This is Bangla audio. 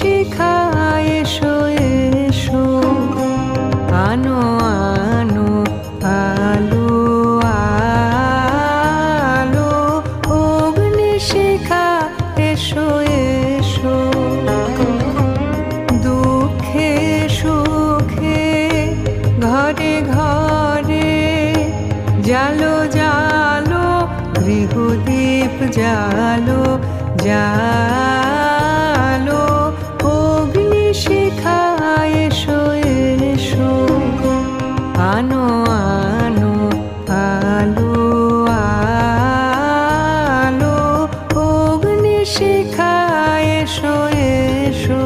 শিখা এসো এসো, আনো আনো আলো আলো, অগ্নি শিখা এসো এসো। দুঃখে সুখে ঘরে ঘরে জালো জালো, গৃহদীপ জালো জালো, অগ্নি শিখা এসো এসো, আনো আনো আলো আলো, অগ্নি শিখা এসো এসো।